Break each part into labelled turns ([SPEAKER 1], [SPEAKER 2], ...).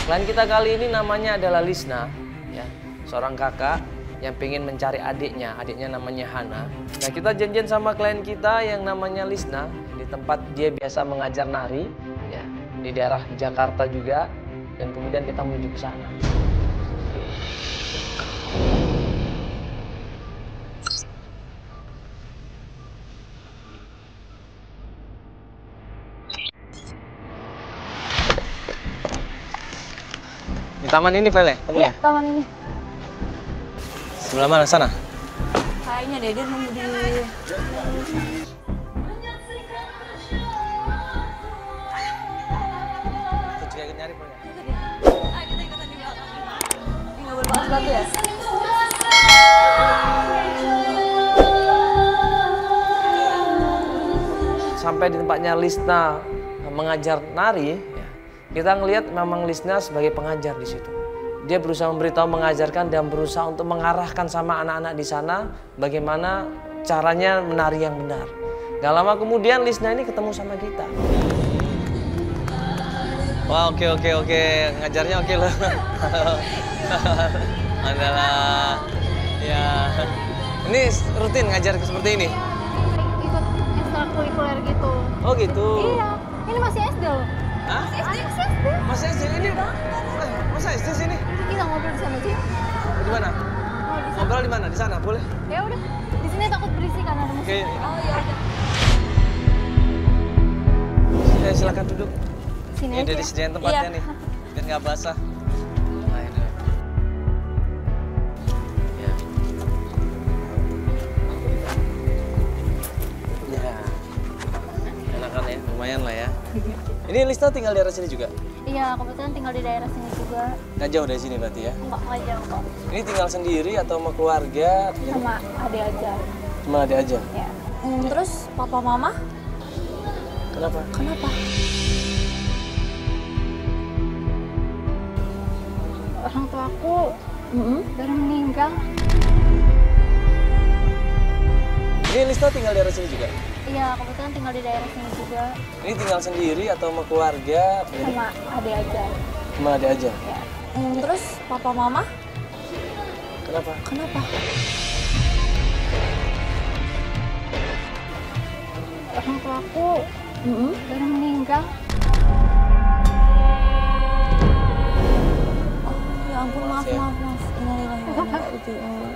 [SPEAKER 1] Klien kita kali ini namanya adalah Lisna, ya, seorang kakak yang pengen mencari adiknya namanya Hana. Nah, kita janjian sama klien kita yang namanya Lisna di tempat dia biasa mengajar nari, ya, di daerah Jakarta juga, dan kemudian kita menuju ke sana. Di taman ini, Vel, ya?
[SPEAKER 2] Iya, taman ini.
[SPEAKER 1] Sebelah mana? Sana?
[SPEAKER 2] Kayaknya deh, dia nunggu di...
[SPEAKER 1] Kita juga nyari, Vel, ya?
[SPEAKER 2] Kita ikutan di belakang. Ini nggak boleh pakai sepatu ya?
[SPEAKER 1] Sampai di tempatnya Lisna mengajar nari, ya, kita ngelihat memang Lisna sebagai pengajar di situ. Dia berusaha memberitahu, mengajarkan, dan berusaha untuk mengarahkan sama anak-anak di sana bagaimana caranya menari yang benar. Gak lama kemudian Lisna ini ketemu sama kita. Wah, oke. Ngajarnya oke loh. Adalah, ya. Ini rutin ngajar seperti ini?
[SPEAKER 2] Ikut ekstrakurikuler gitu.
[SPEAKER 1] Oh gitu?
[SPEAKER 2] Iya, ini masih SD loh.
[SPEAKER 1] Hah?
[SPEAKER 2] Masih SD.
[SPEAKER 1] Masih SD ini? Masa SD sini?
[SPEAKER 2] Kita ngobrol di sana aja.
[SPEAKER 1] Di mana? Ngobrol di mana? Di sana, boleh?
[SPEAKER 2] Ya udah, di sini takut berisik kan ada musik.
[SPEAKER 1] Oke.
[SPEAKER 2] Oh ya udah.
[SPEAKER 1] Silakan duduk.
[SPEAKER 2] Sini
[SPEAKER 1] Ini
[SPEAKER 2] aja.
[SPEAKER 1] udah disediain tempatnya
[SPEAKER 2] Iya.
[SPEAKER 1] nih, biar nggak basah. Nah, ini. Ya. Ya. Enakan ya, lumayan lah ya. Ini Lisna tinggal di daerah sini juga?
[SPEAKER 2] Iya, kebetulan tinggal di daerah sini juga.
[SPEAKER 1] Nggak jauh dari sini berarti ya?
[SPEAKER 2] Enggak jauh kok.
[SPEAKER 1] Ini tinggal sendiri atau sama keluarga?
[SPEAKER 2] Sama adik aja.
[SPEAKER 1] Cuma adik aja?
[SPEAKER 2] Ya. Terus papa mama?
[SPEAKER 1] Kenapa?
[SPEAKER 2] Kenapa? Orang tua aku baru meninggal.
[SPEAKER 1] Ini Lisna tinggal di daerah sini juga?
[SPEAKER 2] Iya, kebetulan tinggal di daerah sini juga.
[SPEAKER 1] Ini tinggal sendiri atau sama keluarga?
[SPEAKER 2] Sama adik aja.
[SPEAKER 1] Cuma adik aja?
[SPEAKER 2] Ya. Terus papa mama?
[SPEAKER 1] Kenapa?
[SPEAKER 2] Kenapa? Orang tua aku baru meninggal.
[SPEAKER 3] Ya ampun, maaf. Innalillahi wa inna ilaihi raji'un.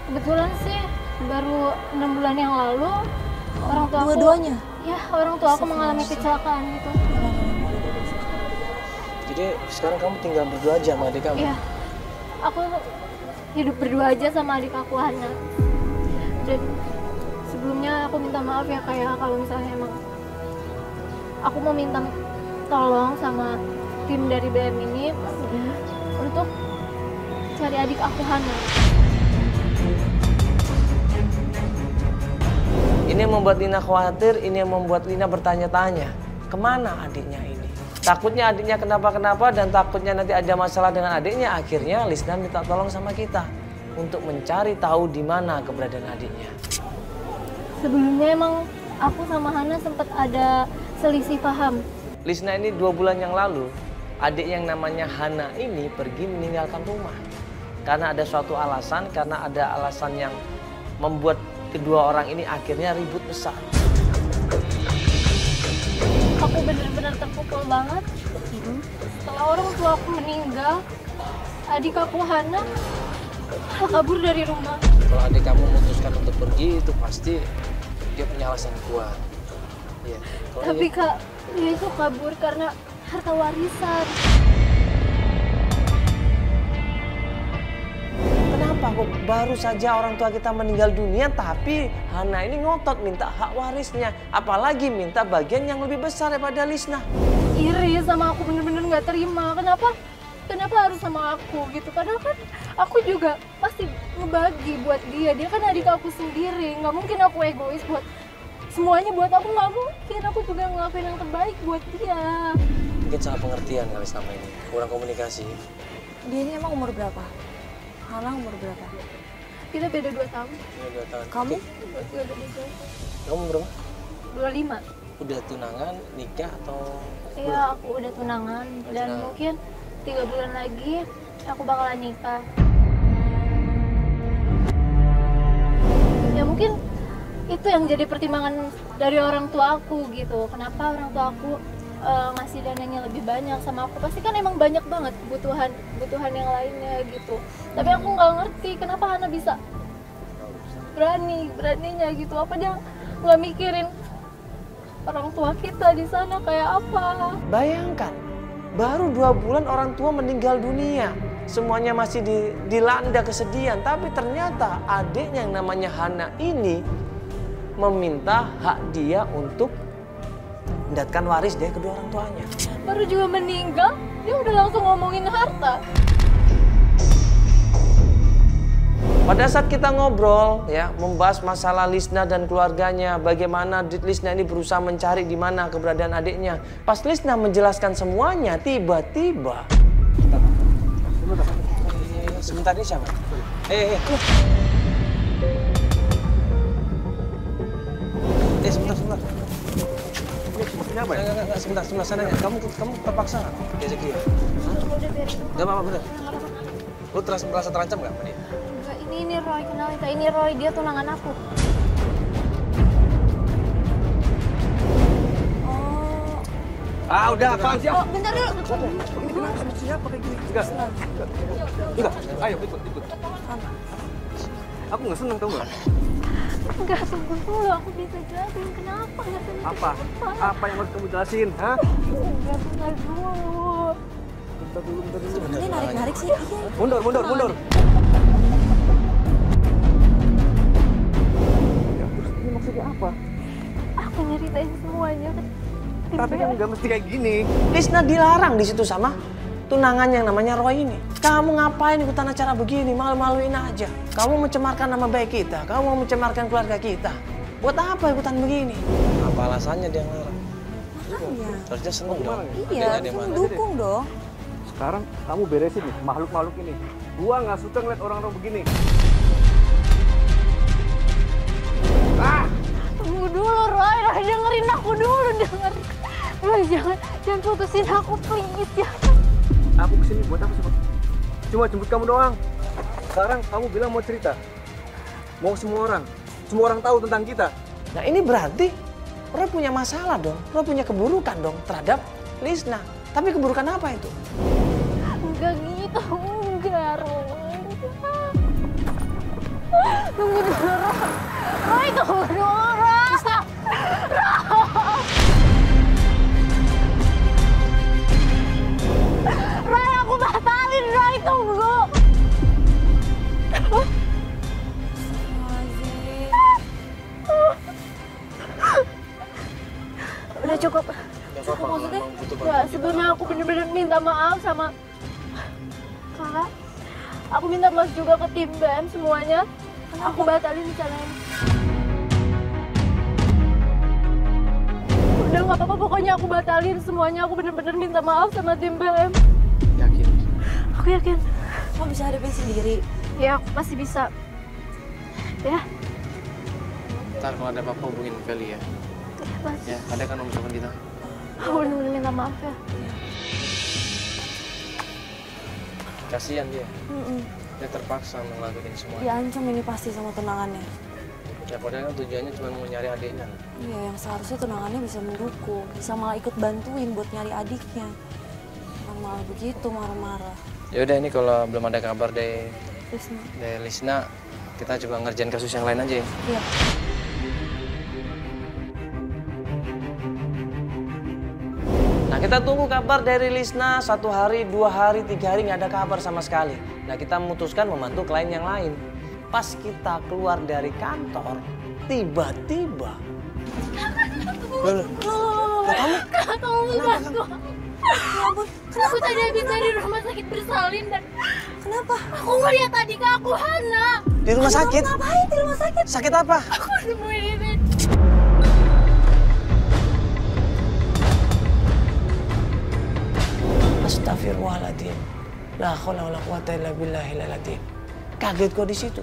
[SPEAKER 2] Kebetulan sih baru 6 bulan yang lalu orang tua aku.
[SPEAKER 3] Dua-duanya?
[SPEAKER 2] Ya, orang tua aku mengalami kecelakaan gitu.
[SPEAKER 1] Jadi sekarang kamu tinggal berdua aja sama adik kamu?
[SPEAKER 2] Iya. Aku hidup berdua aja sama adik aku Hana. Dan sebelumnya aku minta maaf ya kayak kalau misalnya emang aku mau minta tolong sama tim dari BM ini untuk cari adik aku Hana.
[SPEAKER 1] Ini yang membuat Lina khawatir, ini yang membuat Lina bertanya-tanya, kemana adiknya ini? Takutnya adiknya kenapa-kenapa dan takutnya nanti ada masalah dengan adiknya. Akhirnya Lisna minta tolong sama kita untuk mencari tahu di mana keberadaan adiknya.
[SPEAKER 2] Sebelumnya emang aku sama Hana sempat ada selisih paham.
[SPEAKER 1] Lisna ini 2 bulan yang lalu, adik yang namanya Hana ini pergi meninggalkan rumah. Karena ada suatu alasan, karena ada alasan yang membuat kedua orang ini akhirnya ribut besar.
[SPEAKER 2] Aku benar-benar terpukul banget. Setelah orang tua aku meninggal, adik aku Hana kabur dari rumah.
[SPEAKER 1] Kalau adik kamu memutuskan untuk pergi, itu pasti dia punya alasan kuat. Iya.
[SPEAKER 2] Tapi Kak, dia itu kabur karena harta warisan.
[SPEAKER 1] Kenapa kok baru saja orang tua kita meninggal dunia, tapi Hana ini ngotot minta hak warisnya, apalagi minta bagian yang lebih besar daripada Lisna.
[SPEAKER 2] Iri sama aku, bener-bener nggak terima. Kenapa harus sama aku gitu? Padahal kan aku juga pasti ngebagi buat dia. Dia kan adik aku sendiri. Nggak mungkin aku egois buat semuanya buat aku, nggak mungkin. Aku juga ngelakuin yang terbaik buat dia.
[SPEAKER 1] Mungkin salah pengertian kali selama ini, kurang komunikasi.
[SPEAKER 3] Dia ini emang umur berapa? Hana umur berapa?
[SPEAKER 2] Kita beda 2 tahun.
[SPEAKER 1] Ini 2 tahun.
[SPEAKER 3] Kamu?
[SPEAKER 2] Beda 2 tahun.
[SPEAKER 1] Kamu berapa?
[SPEAKER 2] 25.
[SPEAKER 1] Udah tunangan, nikah atau?
[SPEAKER 2] Iya, aku udah tunangan dan
[SPEAKER 1] tunangan.
[SPEAKER 2] mungkin 3 bulan lagi aku bakalan nikah. Ya mungkin itu yang jadi pertimbangan dari orang tua aku gitu. Kenapa orang tua aku ngasih dananya lebih banyak sama aku? Pasti kan emang banyak banget kebutuhan yang lainnya gitu. Tapi aku nggak ngerti kenapa Hana bisa beraninya gitu. Apa dia nggak mikirin orang tua kita di sana kayak apa?
[SPEAKER 1] Bayangkan, baru 2 bulan orang tua meninggal dunia. Semuanya masih dilanda kesedihan. Tapi ternyata adiknya yang namanya Hana ini meminta hak dia untuk mendapatkan waris dari kedua orang tuanya.
[SPEAKER 2] Baru juga meninggal, dia udah langsung ngomongin harta.
[SPEAKER 1] Pada saat kita ngobrol ya, membahas masalah Lisna dan keluarganya, bagaimana Lisna ini berusaha mencari di mana keberadaan adiknya. Pas Lisna menjelaskan semuanya, tiba-tiba sebentar ini siapa? Sebentar.
[SPEAKER 4] Kenapa ya?
[SPEAKER 1] Enggak, sebentar sana. Kamu terpaksa nggak diajak dia? Gak apa-apa, bener. Lu merasa terancam nggak sama dia?
[SPEAKER 2] Enggak, ini Roy, kenalin Kak, ini Roy, dia tunangan aku.
[SPEAKER 4] Udah, apaan sih?
[SPEAKER 2] Bentar dulu.
[SPEAKER 4] Ini kenapa sama siapa kayak gini? Enggak, ayo ikut. Aku nggak seneng tau nggak?
[SPEAKER 2] Enggak, tunggu dulu, aku bisa jelasin kenapa nggak seneng.
[SPEAKER 4] Apa yang harus kamu jelasin? Hah?
[SPEAKER 2] Enggak, bentar dulu.
[SPEAKER 4] Bentar dulu.
[SPEAKER 3] Ini narik-narik sih.
[SPEAKER 4] Mundur. Ya, terus ini maksudnya apa?
[SPEAKER 2] Aku nyeritain semuanya.
[SPEAKER 4] Tapi kan nggak mesti kayak gini.
[SPEAKER 1] Lisna dilarang di situ sama tunangannya yang namanya Roy ini. Kamu ngapain ikutan acara begini? Malu-maluin aja. Kamu mencemarkan nama baik kita. Kamu mau mencemarkan keluarga kita. Buat apa ikutan begini? Apa alasannya dia ngelarang?
[SPEAKER 3] Makanya.
[SPEAKER 1] Harusnya seneng dong.
[SPEAKER 3] Iya, harusnya dukung dong.
[SPEAKER 4] Sekarang kamu beresin nih makhluk-makhluk ini. Gua nggak suka ngeliat orang-orang begini.
[SPEAKER 2] Tunggu dulu, Roy, dengerin aku dulu, Roy, jangan putusin aku, please, jangan.
[SPEAKER 4] Aku kesini buat apa sih, Pak? Cuma jemput kamu doang. Sekarang kamu bilang mau cerita. Mau semua orang tahu tentang kita.
[SPEAKER 1] Nah ini berarti Roy punya masalah dong. Roy punya keburukan dong terhadap Lisna. Tapi keburukan apa itu?
[SPEAKER 2] Enggak gitu, enggak, Roy. Tunggu dulu, Roy, tunggu dulu, Roy. Roy, aku batalin, Roy, tunggu. Udah cukup.
[SPEAKER 3] Maksudnya?
[SPEAKER 2] Ya, sebelumnya aku bener-bener minta maaf sama Kakak. Aku minta maaf juga ke tim BM semuanya. Aku batalin rencananya. Udah nggak apa-apa, pokoknya aku batalin semuanya. Aku bener-bener minta maaf sama tim BM.
[SPEAKER 1] Yakin?
[SPEAKER 2] Aku yakin.
[SPEAKER 3] Kamu bisa hadapin sendiri.
[SPEAKER 2] Ya, aku pasti bisa. Ya.
[SPEAKER 1] Ntar kalau ada apa-apa hubungin Feli ya.
[SPEAKER 2] Mas.
[SPEAKER 1] Ya, ada kan nomor telepon kita.
[SPEAKER 2] Aku bener-bener minta maaf ya.
[SPEAKER 1] Kasihan dia. Dia terpaksa ngelakuin semua.
[SPEAKER 3] Diancam ini pasti sama tunangannya.
[SPEAKER 1] Ya padahal kan tujuannya cuma mau nyari adiknya.
[SPEAKER 3] Iya, yang seharusnya tunangannya bisa mendukung, bisa malah ikut bantuin buat nyari adiknya. Malah begitu marah-marah.
[SPEAKER 1] Ya udah, ini kalau belum ada kabar dari
[SPEAKER 3] Lisna.
[SPEAKER 1] Lisna, kita coba ngerjain kasus yang lain aja ya.
[SPEAKER 3] Iya.
[SPEAKER 1] Nah kita tunggu kabar dari Lisna 1 hari, 2 hari, 3 hari nggak ada kabar sama sekali. Nah kita memutuskan membantu klien yang lain. Pas kita keluar dari kantor, tiba-tiba.
[SPEAKER 2] Kamu membantu. Aku tadi habis dari rumah sakit bersalin dan
[SPEAKER 3] Kenapa?
[SPEAKER 2] aku ngeliat adik aku, Hana.
[SPEAKER 1] Di rumah sakit?
[SPEAKER 3] Ngapain di rumah sakit?
[SPEAKER 1] Sakit apa?
[SPEAKER 2] Aku nemuin ini.
[SPEAKER 1] Astagfirullahaladzim. La haula wala quwata illa billahil azim. Kaget kok di situ.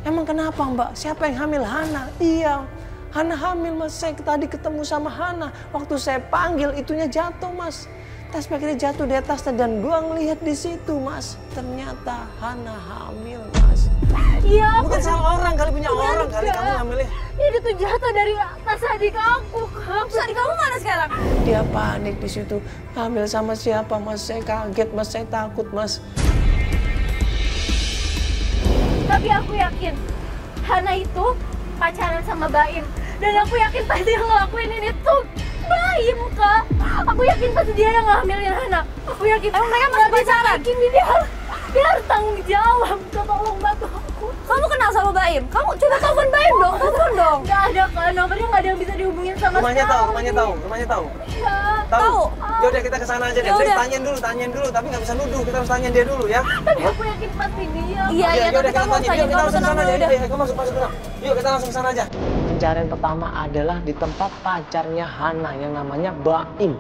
[SPEAKER 1] Emang kenapa, Mbak? Siapa yang hamil? Hana. Iya. Hana hamil, Mas. Saya tadi ketemu sama Hana. Waktu saya panggil itunya jatuh, Mas. tas akhirnya jatuh di atasnya dan gua ngelihat di situ Mas, ternyata Hana hamil Mas.
[SPEAKER 2] Iya,
[SPEAKER 1] Bukan salah orang kali, punya orang kali kamu ngambilnya.
[SPEAKER 2] Ini tuh jatuh dari tas adik aku, Kak.
[SPEAKER 3] Terus adik kamu mana sekarang?
[SPEAKER 1] Dia panik di situ. Hamil sama siapa Mas? Saya kaget Mas, saya takut Mas.
[SPEAKER 2] Tapi aku yakin Hana itu pacaran sama Baim. Dan aku yakin pasti yang ngelakuin ini tuh Baim, Kak. Aku yakin pasti dia yang ngambilin Hana. Aku yakin.
[SPEAKER 3] Emang mereka masih pacaran?
[SPEAKER 2] Dia harus tanggung jawab. Kak, tolong bantu aku.
[SPEAKER 3] Kamu kenal sama Baim? Kamu coba telepon Baim dong, telepon dong.
[SPEAKER 2] Gak ada, Kak. Nomornya gak ada yang bisa dihubungin sama
[SPEAKER 1] Rumahnya tahu,
[SPEAKER 2] sekali.
[SPEAKER 1] rumahnya tahu.
[SPEAKER 2] Iya.
[SPEAKER 3] Tahu.
[SPEAKER 1] Ya udah kita ke sana aja deh.
[SPEAKER 3] Ya udah.
[SPEAKER 1] Tanyain dulu, tapi nggak bisa nuduh. Kita harus tanya dia dulu ya.
[SPEAKER 2] Tapi aku yakin pasti dia.
[SPEAKER 3] Iya, iya, tapi kamu harus tanya, kamu tenang dulu udah.
[SPEAKER 1] Yuk, masuk sana. Yuk, kita langsung ke sana aja. Pencarian pertama adalah di tempat pacarnya Hana yang namanya Baim.